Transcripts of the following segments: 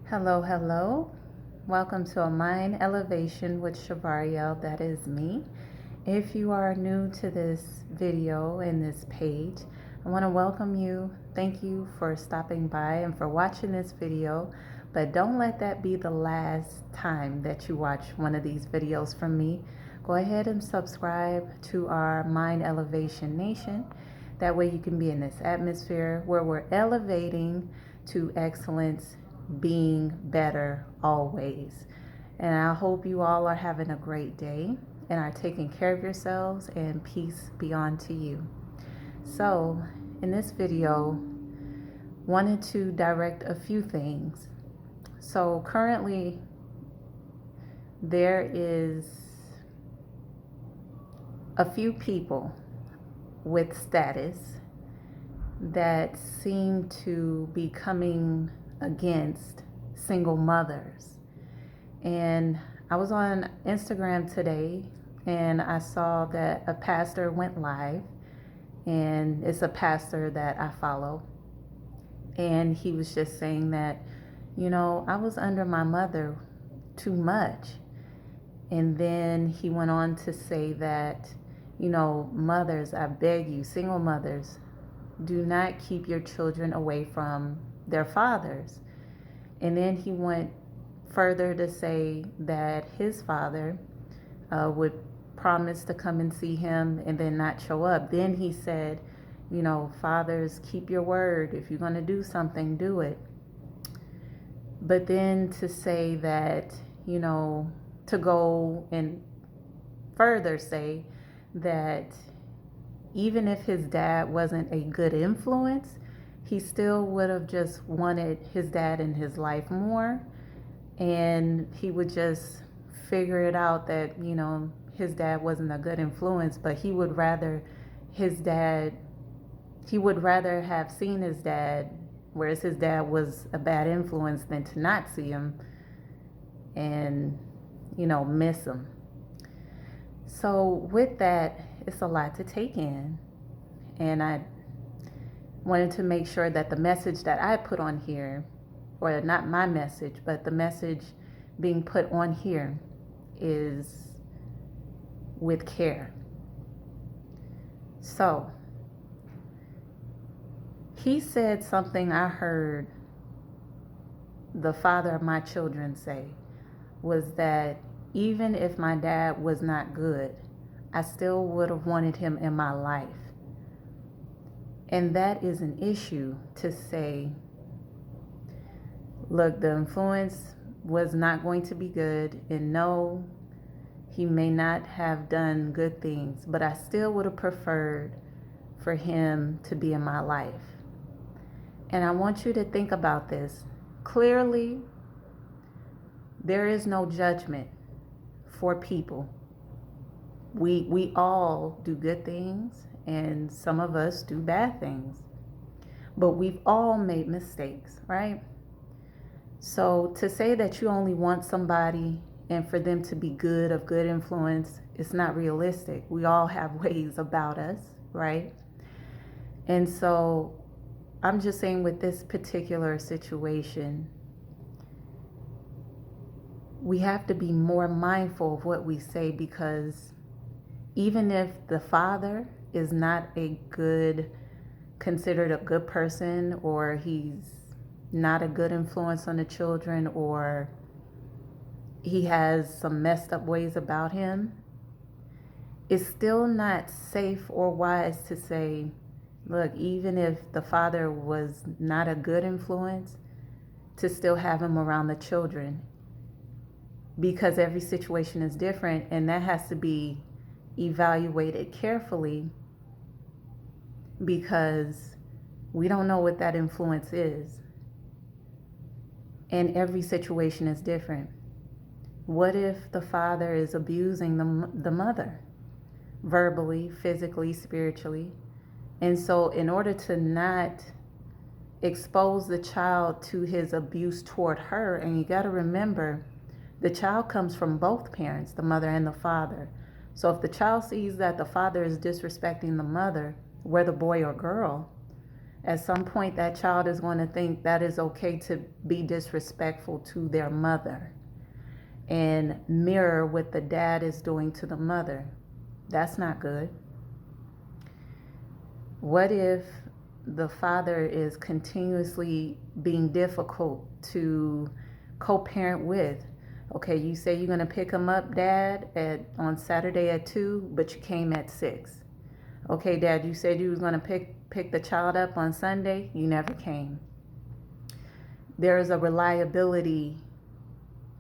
Hello, hello. Welcome to a Mind Elevation with Shavariel. That is me. If you are new to this video and this page, I want to welcome you. Thank you for stopping by and for watching this video. But don't let that be the last time that you watch one of these videos from me. Go ahead and subscribe to our Mind Elevation Nation. That way you can be in this atmosphere where we're elevating to excellence, being better always. And I hope you all are having a great day and are taking care of yourselves, and peace be unto you. So in this video, wanted to direct a few things. So currently there is a few people with status that seem to be coming against single mothers. And I was on Instagram today and I saw that a pastor went live, and it's a pastor that I follow. And he was just saying that, I was under my mother too much. And then he went on to say that, mothers, I beg you, single mothers, do not keep your children away from their fathers. And then he went further to say that his father would promise to come and see him and then not show up. Then he said, fathers, keep your word. If you're going to do something, do it. But then to say that, to go and further say that even if his dad wasn't a good influence, he still would have just wanted his dad in his life more. And he would just figure it out that, his dad wasn't a good influence, but he would rather have seen his dad, whereas his dad was a bad influence, than to not see him and, miss him. So with that, it's a lot to take in. And I wanted to make sure that the message that I put on here, or not my message, but the message being put on here, is with care. So he said something I heard the father of my children say, was that even if my dad was not good, I still would have wanted him in my life. And that is an issue, to say, look, the influence was not going to be good, and no, he may not have done good things, but I still would have preferred for him to be in my life. And I want you to think about this. Clearly, there is no judgment for people. We all do good things, and some of us do bad things. But we've all made mistakes, right? So to say that you only want somebody and for them to be good, of good influence, it's not realistic. We all have ways about us, right? And so I'm just saying, with this particular situation, we have to be more mindful of what we say, because even if the father is not considered a good person, or he's not a good influence on the children, or he has some messed up ways about him, it's still not safe or wise to say, look, even if the father was not a good influence, to still have him around the children, because every situation is different, and that has to be evaluated carefully, because we don't know what that influence is, and every situation is different. What if the father is abusing the mother, verbally, physically, spiritually? And so in order to not expose the child to his abuse toward her, and you got to remember, the child comes from both parents, the mother and the father. So if the child sees that the father is disrespecting the mother, whether boy or girl, At some point, that child is going to think that is okay to be disrespectful to their mother and mirror what the dad is doing to the mother. That's not good. What if the father is continuously being difficult to co-parent with? Okay, you say you're going to pick him up, Dad, on Saturday at 2, but you came at 6. Okay, Dad, you said you was going to pick the child up on Sunday. You never came. There is a reliability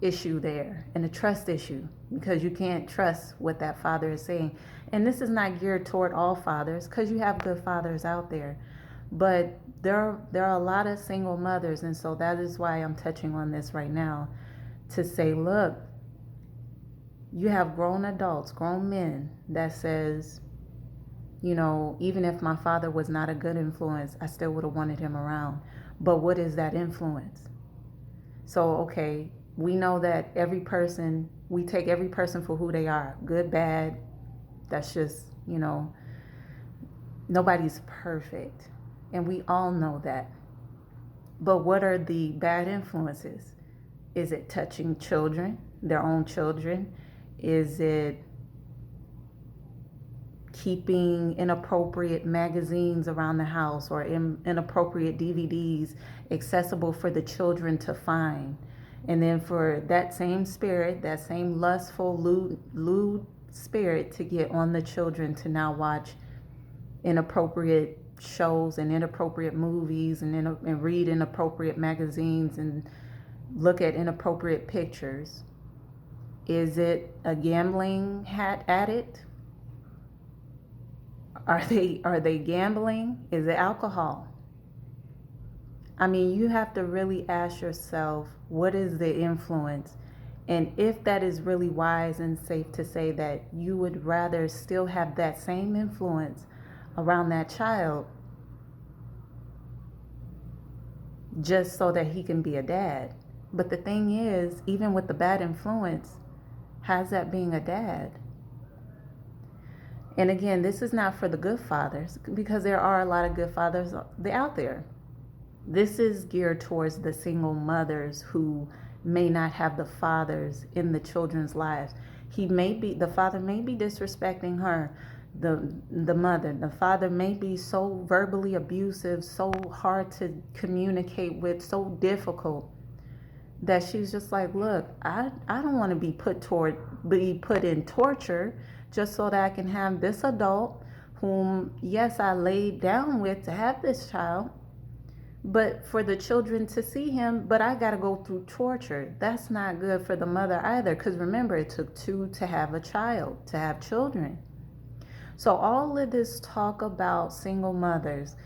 issue there and a trust issue, because you can't trust what that father is saying. And this is not geared toward all fathers, because you have good fathers out there. But there are a lot of single mothers, and so that is why I'm touching on this right now, to say, look, you have grown adults, grown men that says, you know, even if my father was not a good influence, I still would have wanted him around. But what is that influence? So, okay, we know that we take every person for who they are, good, bad. That's just, you know, nobody's perfect. And we all know that. But what are the bad influences? Is it touching children, their own children? Is it keeping inappropriate magazines around the house, or inappropriate DVDs accessible for the children to find? And then for that same spirit, that same lustful, lewd spirit to get on the children to now watch inappropriate shows and inappropriate movies and read inappropriate magazines and look at inappropriate pictures. Is it a gambling addict? Are they gambling? Is it alcohol? I mean, you have to really ask yourself, what is the influence? And if that is really wise and safe to say that you would rather still have that same influence around that child just so that he can be a dad. But the thing is, even with the bad influence, how's that being a dad? And again, this is not for the good fathers, because there are a lot of good fathers out there. This is geared towards the single mothers who may not have the fathers in the children's lives. The father may be disrespecting her, the mother. The father may be so verbally abusive, so hard to communicate with, so difficult, that she's just like, look, I don't want to be put in torture just so that I can have this adult whom, yes, I laid down with to have this child, but for the children to see him, but I got to go through torture. That's not good for the mother either, because remember, it took 2 to have a child, to have children. So all of this talk about single mothers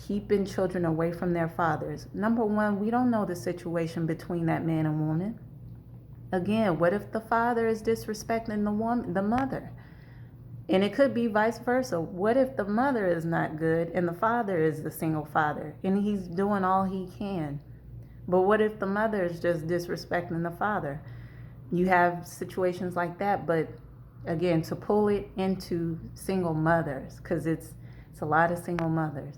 keeping children away from their fathers. Number one, we don't know the situation between that man and woman. Again, what if the father is disrespecting the mother? And it could be vice versa. What if the mother is not good and the father is the single father and he's doing all he can? But what if the mother is just disrespecting the father? You have situations like that, but again, to pull it into single mothers, because it's a lot of single mothers.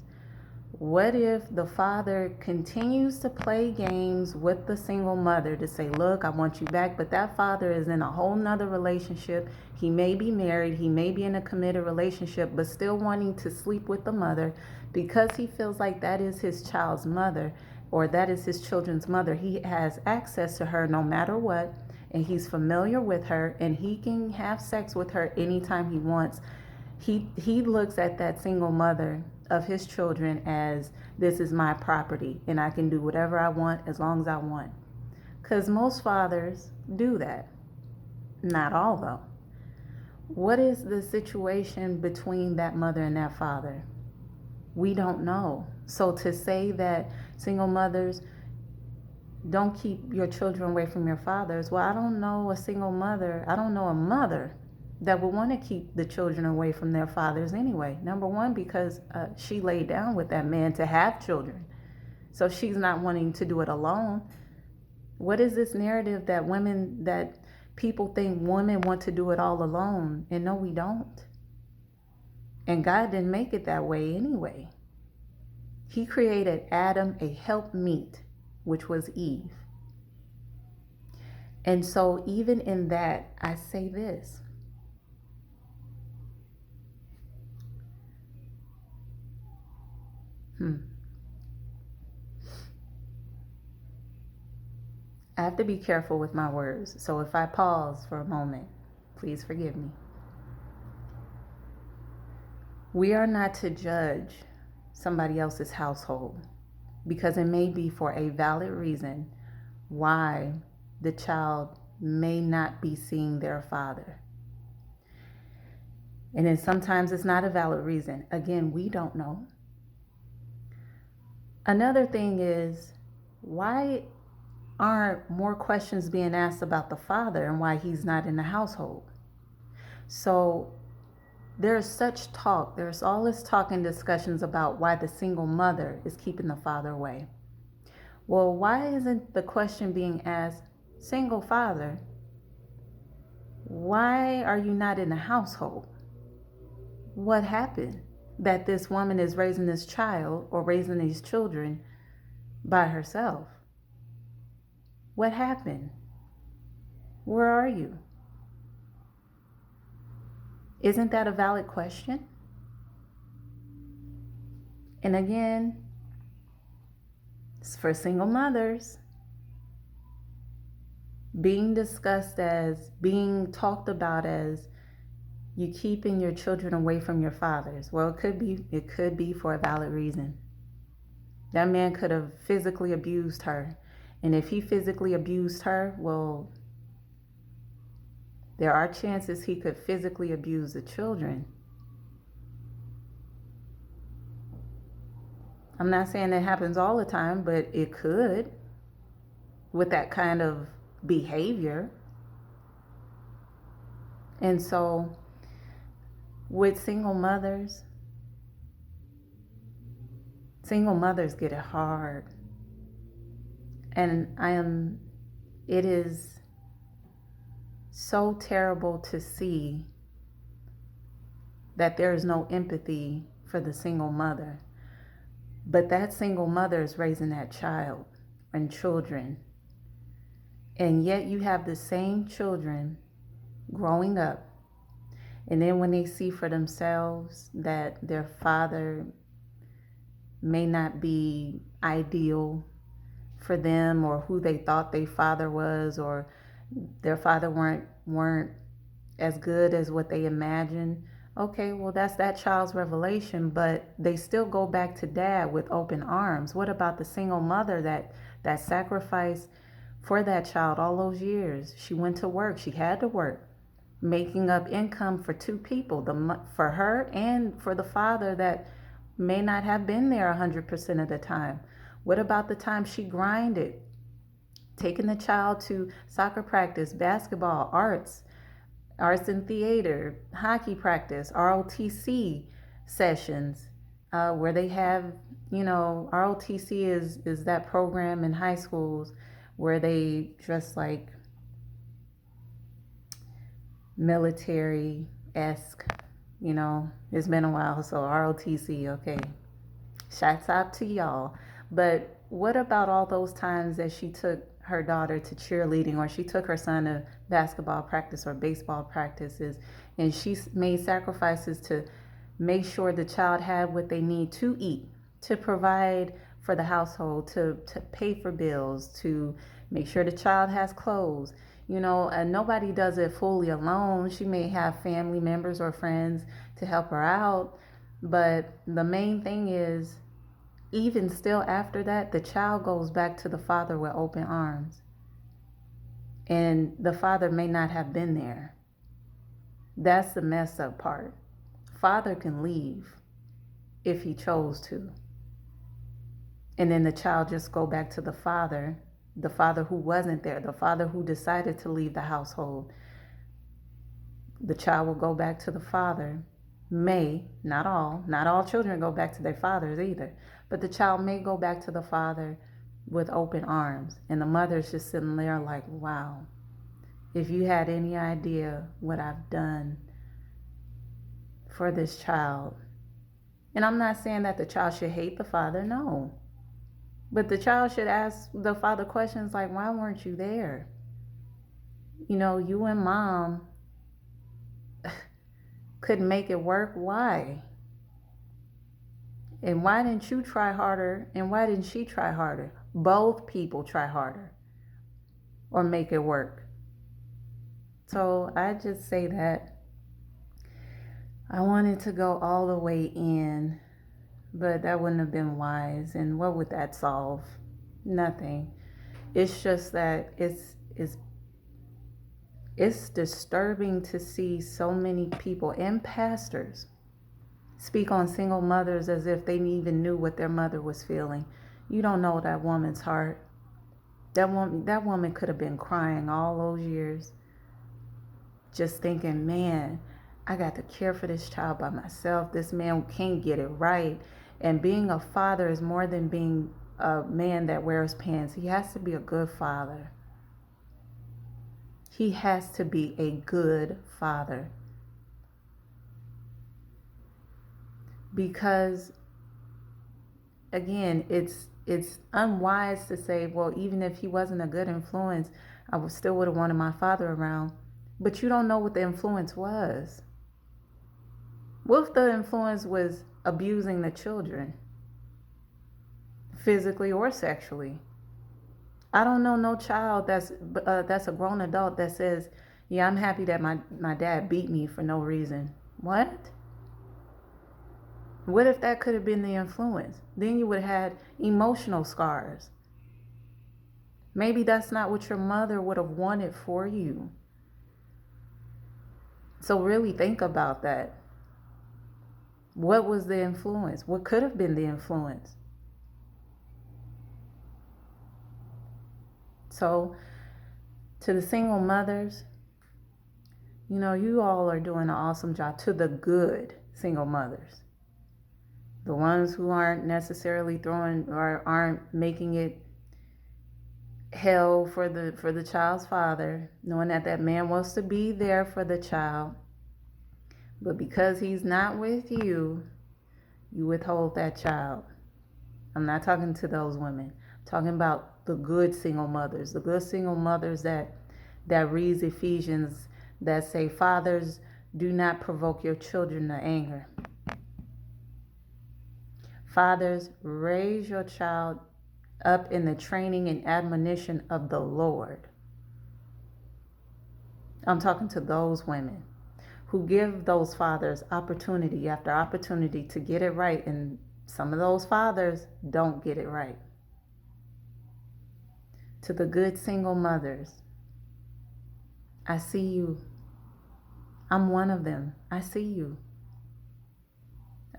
What if the father continues to play games with the single mother to say, look, I want you back, but that father is in a whole nother relationship. He may be married, he may be in a committed relationship, but still wanting to sleep with the mother because he feels like that is his child's mother, or that is his children's mother. He has access to her no matter what, and he's familiar with her, and he can have sex with her anytime he wants. He looks at that single mother of his children as, this is my property and I can do whatever I want as long as I want. Because most fathers do that. Not all, though. What is the situation between that mother and that father? We don't know. So to say that single mothers don't keep your children away from your fathers, well, I don't know a single mother. I don't know a mother that would want to keep the children away from their fathers anyway. Number one, because she laid down with that man to have children. So she's not wanting to do it alone. What is this narrative that people think women want to do it all alone? And no, we don't. And God didn't make it that way anyway. He created Adam a helpmeet, which was Eve. And so even in that, I say this. I have to be careful with my words. So if I pause for a moment, please forgive me. We are not to judge somebody else's household because it may be for a valid reason why the child may not be seeing their father. And then sometimes it's not a valid reason. Again, we don't know. Another thing is, why aren't more questions being asked about the father and why he's not in the household? So there's such talk, there's all this talk and discussions about why the single mother is keeping the father away. Well, why isn't the question being asked, single father, why are you not in the household? What happened that this woman is raising this child or raising these children by herself? What happened? Where are you? Isn't that a valid question? And again, it's for single mothers. Being discussed as, being talked about as you keeping your children away from your fathers. Well, it could be for a valid reason. That man could have physically abused her. And if he physically abused her, well, there are chances he could physically abuse the children. I'm not saying that happens all the time, but it could with that kind of behavior. And so with single mothers get it hard. And it is so terrible to see that there is no empathy for the single mother. But that single mother is raising that child and children. And yet you have the same children growing up. And then when they see for themselves that their father may not be ideal for them, or who they thought their father was, or their father weren't as good as what they imagined. Okay, well, that's that child's revelation, but they still go back to dad with open arms. What about the single mother that sacrificed for that child all those years? She went to work. She had to work, making up income for two people, for her and for the father that may not have been there 100% of the time. What about the time she grinded, taking the child to soccer practice, basketball, arts and theater, hockey practice, ROTC sessions, where they have, ROTC is that program in high schools where they dress like military-esque, it's been a while, so ROTC, okay. Shouts out to y'all. But what about all those times that she took her daughter to cheerleading, or she took her son to basketball practice or baseball practices, and she made sacrifices to make sure the child had what they need to eat, to provide for the household, to pay for bills, to make sure the child has clothes, and nobody does it fully alone. She may have family members or friends to help her out, but the main thing is, even still after that, the child goes back to the father with open arms. And the father may not have been there. That's the messed up part. Father can leave if he chose to. And then the child just go back to the father who wasn't there, the father who decided to leave the household. The child will go back to the father. Not all children go back to their fathers either, but the child may go back to the father with open arms, and the mother's just sitting there like, wow, if you had any idea what I've done for this child, And I'm not saying that the child should hate the father, no. But the child should ask the father questions like, why weren't you there? You and mom couldn't make it work. Why? And why didn't you try harder? And why didn't she try harder? Both people try harder or make it work. So I just say that I wanted to go all the way in, but that wouldn't have been wise. And what would that solve? Nothing. It's just that it's disturbing to see so many people and pastors speak on single mothers as if they even knew what their mother was feeling. You don't know that woman's heart. That woman could have been crying all those years, just thinking, man, I got to care for this child by myself. This man can't get it right. And being a father is more than being a man that wears pants. He has to be a good father. He has to be a good father. Because, again, it's unwise to say, well, even if he wasn't a good influence, I still would have wanted my father around. But you don't know what the influence was. What if the influence was abusing the children, physically or sexually? I don't know no child that's a grown adult that says, yeah, I'm happy that my dad beat me for no reason. What? What if that could have been the influence? Then you would have had emotional scars. Maybe that's not what your mother would have wanted for you. So really think about that. What was the influence? What could have been the influence? So, to the single mothers, you all are doing an awesome job. To the good single mothers, the ones who aren't necessarily throwing or aren't making it hell for the child's father, knowing that man wants to be there for the child, but because he's not with you, you withhold that child. I'm not talking to those women. I'm talking about the good single mothers, that reads Ephesians, that say, fathers, do not provoke your children to anger. Fathers, raise your child up in the training and admonition of the Lord. I'm talking to those women who give those fathers opportunity after opportunity to get it right, and some of those fathers don't get it right. To the good single mothers, I see you. I'm one of them. I see you.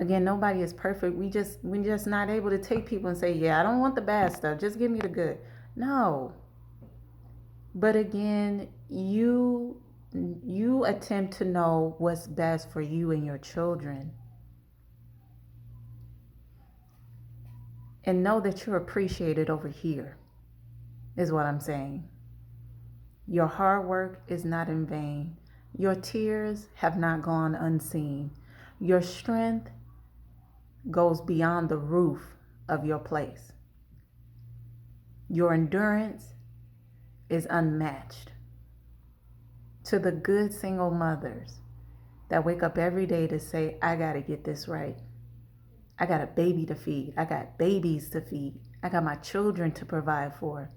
Again, nobody is perfect. We're just not able to take people and say, yeah, I don't want the bad stuff. Just give me the good. No. But again, you attempt to know what's best for you and your children. And know that you're appreciated over here, is what I'm saying. Your hard work is not in vain. Your tears have not gone unseen. Your strength goes beyond the roof of your place. Your endurance is unmatched. To the good single mothers that wake up every day to say, I got to get this right. I got a baby to feed. I got babies to feed. I got my children to provide for.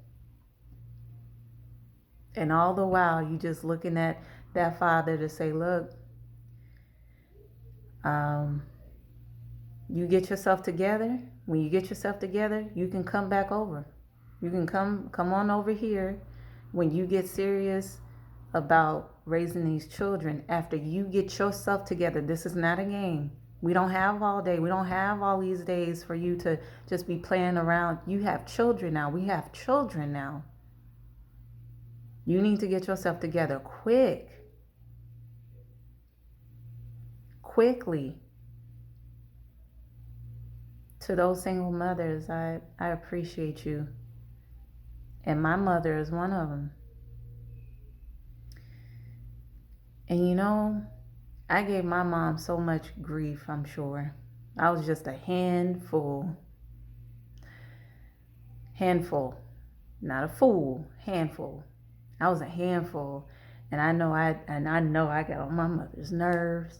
And all the while, you just looking at that father to say, look, you get yourself together. When you get yourself together, you can come back over. You can come on over here when you get serious about raising these children. After you get yourself together, this is not a game. We don't have all day. We don't have all these days for you to just be playing around. You have children now. We have children now. You need to get yourself together quickly. To those single mothers, I appreciate you. And my mother is one of them. And I gave my mom so much grief, I'm sure. I was just a handful, not a fool, handful. I was a handful, and I know I got on my mother's nerves,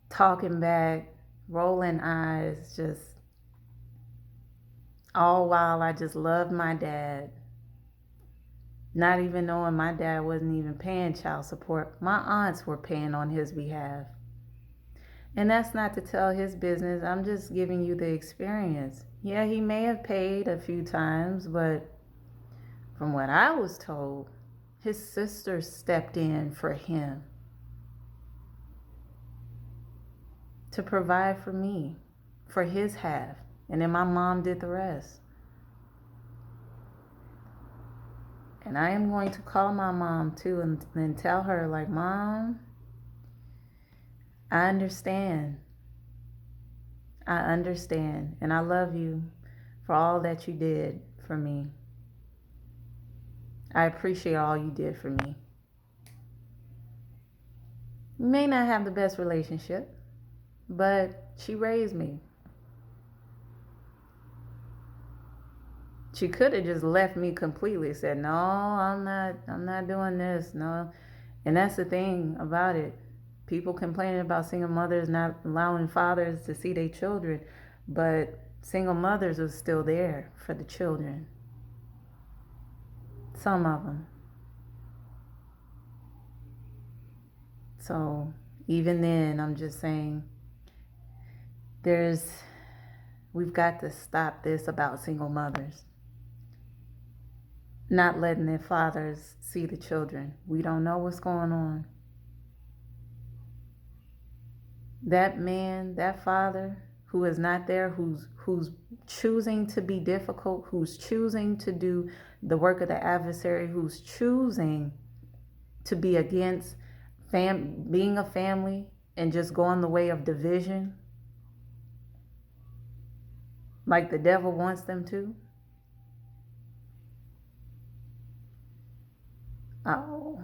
talking back, rolling eyes, just all while I just loved my dad, not even knowing my dad wasn't even paying child support. My aunts were paying on his behalf. And that's not to tell his business. I'm just giving you the experience. Yeah, he may have paid a few times, but from what I was told, his sister stepped in for him to provide for me, for his half. And then my mom did the rest. And I am going to call my mom too and tell her, like, Mom, I understand. I understand. And I love you for all that you did for me. I appreciate all you did for me. We may not have the best relationship, but she raised me. She could have just left me completely, said, no, I'm not doing this, no. And that's the thing about it. People complaining about single mothers not allowing fathers to see their children, but single mothers are still there for the children. Some of them. So even then, I'm just saying, we've got to stop this about single mothers not letting their fathers see the children. We don't know what's going on. That man, that father who is not there, who's choosing to be difficult, who's choosing to do the work of the adversary, who's choosing to be against being a family and just going the way of division like the devil wants them to. Oh,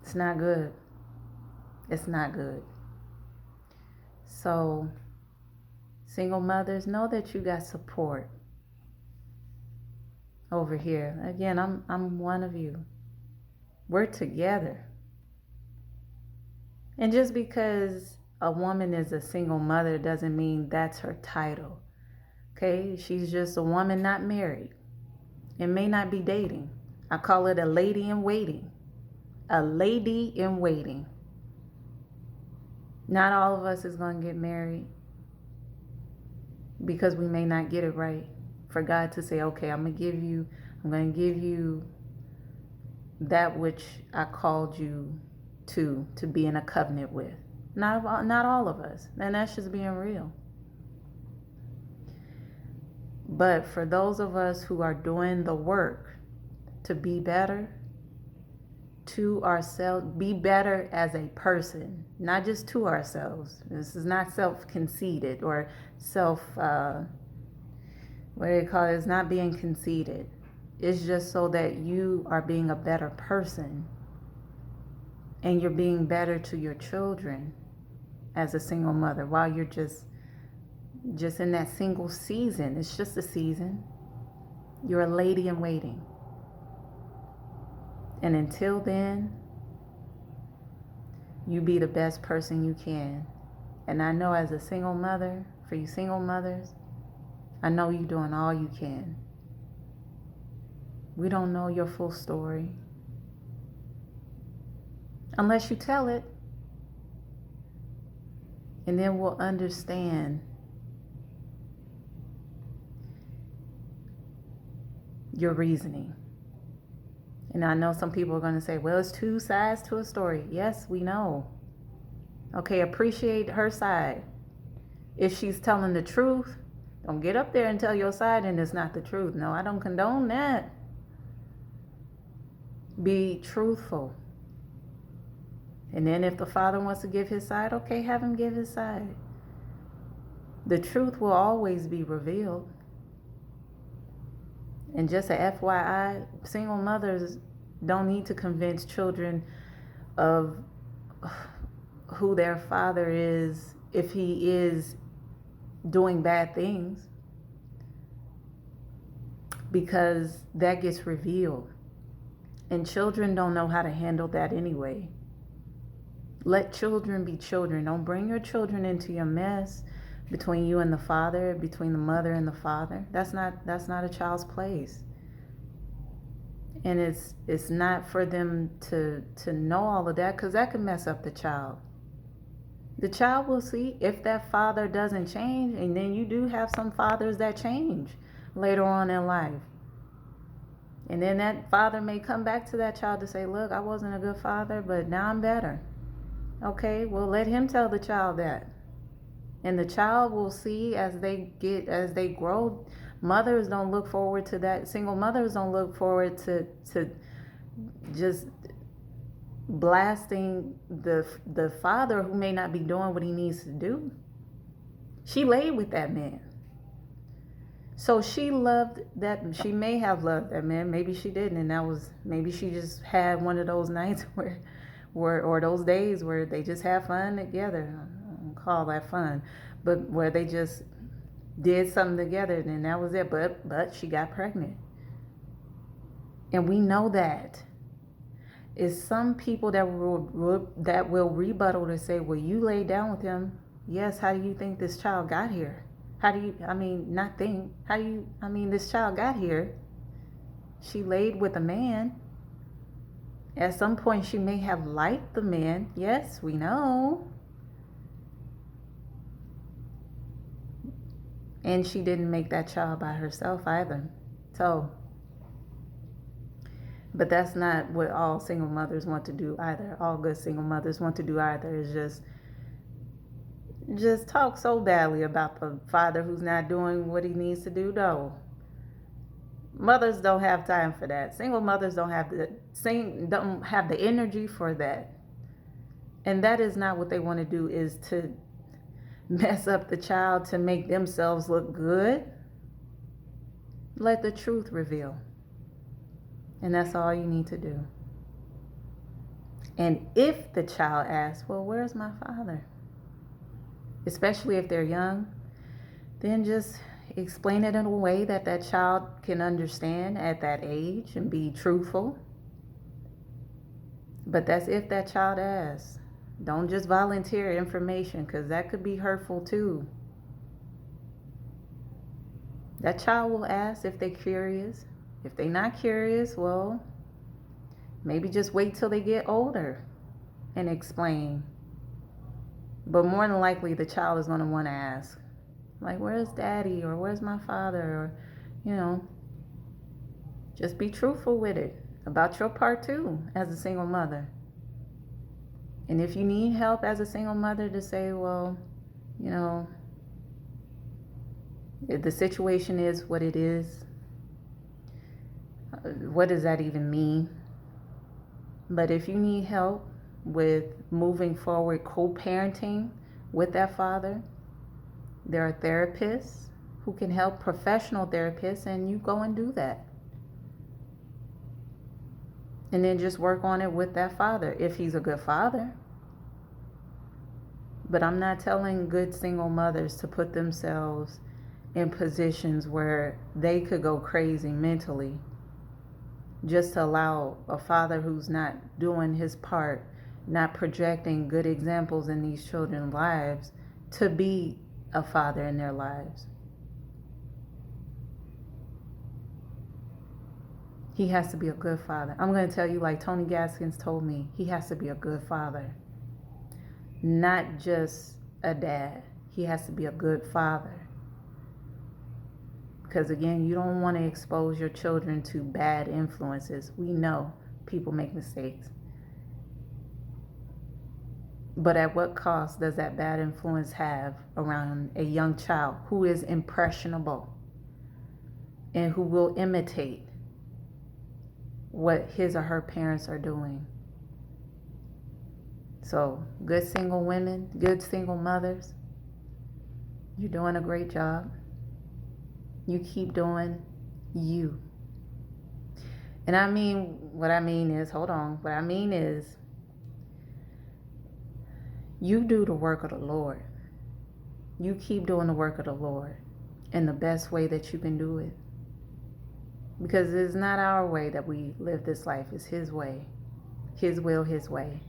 it's not good. It's not good. So, single mothers, know that you got support over here. Again, I'm one of you. We're together. And just because a woman is a single mother doesn't mean that's her title. Okay? She's just a woman not married. It may not be dating. I call it a lady in waiting. A lady in waiting. Not all of us is going to get married because we may not get it right. For God to say, okay, I'm going to give you that which I called you to be in a covenant with. Not all of us. And that's just being real. But for those of us who are doing the work to be better to ourselves, be better as a person, not just to ourselves. This is not self-conceited or what do they call it? It's not being conceited. It's just so that you are being a better person and you're being better to your children as a single mother while you're just in that single season. It's just a season. You're a lady in waiting. And until then, you be the best person you can. And I know as a single mother, for you single mothers, I know you're doing all you can. We don't know your full story unless you tell it. And then we'll understand your reasoning. And I know some people are going to say, well, it's two sides to a story. Yes, we know. Okay, appreciate her side. If she's telling the truth, don't get up there and tell your side and it's not the truth. No, I don't condone that. Be truthful. And then if the father wants to give his side, okay, have him give his side. The truth will always be revealed. And just a FYI, single mothers don't need to convince children of who their father is if he is doing bad things, because that gets revealed. And children don't know how to handle that anyway. Let children be children. Don't bring your children into your mess between you and the father, between the mother and the father. That's not a child's place. And it's not for them to know all of that, because that can mess up the child. The child will see if that father doesn't change, and then you do have some fathers that change later on in life. And then that father may come back to that child to say, look, I wasn't a good father, but now I'm better. Okay, well, let him tell the child that. And the child will see as they grow. Mothers don't look forward to that. Single mothers don't look forward to just blasting the father who may not be doing what he needs to do. She laid with that man. So she loved that. She may have loved that man. Maybe she didn't, and maybe she just had one of those nights or those days where they just have fun together. I don't call that fun, but where they just did something together, and that was it. But she got pregnant, and we know that. Is some people that will rebuttal to say, well, you laid down with him. Yes, how do you think this child got here? This child got here. She laid with a man. At some point, she may have liked the man. Yes, we know. And she didn't make that child by herself either. So, but that's not what all single mothers want to do either. All good single mothers want to do either is just talk so badly about the father who's not doing what he needs to do. No. Mothers don't have time for that. Single mothers don't have the energy for that. And that is not what they want to do, is to mess up the child to make themselves look good. Let the truth reveal. And that's all you need to do. And if the child asks, well, where's my father? Especially if they're young, then just explain it in a way that that child can understand at that age and be truthful. But that's if that child asks. Don't just volunteer information, because that could be hurtful too. That child will ask if they're curious. If they're not curious, well, maybe just wait till they get older and explain. But more than likely, the child is going to want to ask, like, where's daddy, or where's my father, or, just be truthful with it about your part too as a single mother. And if you need help as a single mother to say, well, if the situation is what it is, what does that even mean? But if you need help with moving forward, co-parenting with that father, there are therapists who can help, professional therapists, and you go and do that. And then just work on it with that father, if he's a good father. But I'm not telling good single mothers to put themselves in positions where they could go crazy mentally just to allow a father who's not doing his part, not projecting good examples in these children's lives, to be a father in their lives. He has to be a good father. I'm going to tell you, like Tony Gaskins told me, he has to be a good father. Not just a dad. He has to be a good father. Because again, you don't want to expose your children to bad influences. We know people make mistakes. But at what cost does that bad influence have around a young child who is impressionable and who will imitate what his or her parents are doing? So, good single women, good single mothers, you're doing a great job. You keep doing you. And what I mean is You do the work of the Lord. You keep doing the work of the Lord in the best way that you can do it. Because it's not our way that we live this life. It's His way. His will, His way.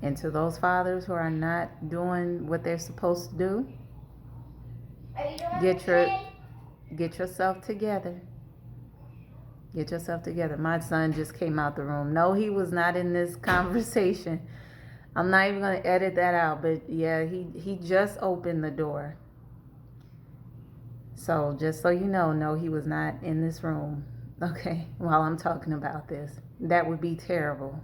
And to those fathers who are not doing what they're supposed to do, get yourself together. Get yourself together. My son just came out the room. No, he was not in this conversation. I'm not even going to edit that out. But yeah, he just opened the door. So just so you know, no, he was not in this room. Okay, while I'm talking about this. That would be terrible.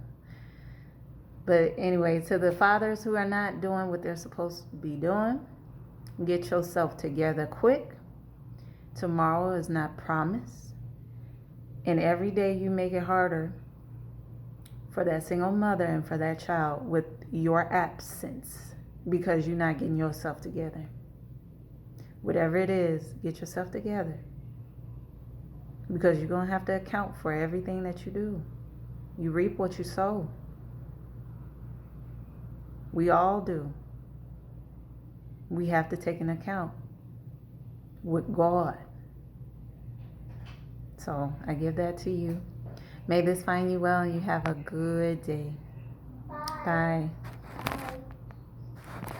But anyway, to the fathers who are not doing what they're supposed to be doing, get yourself together quick. Tomorrow is not promised. And every day you make it harder for that single mother and for that child with your absence because you're not getting yourself together. Whatever it is, get yourself together. Because you're going to have to account for everything that you do. You reap what you sow. We all do. We have to take an account with God. So I give that to you. May this find you well and you have a good day. Bye.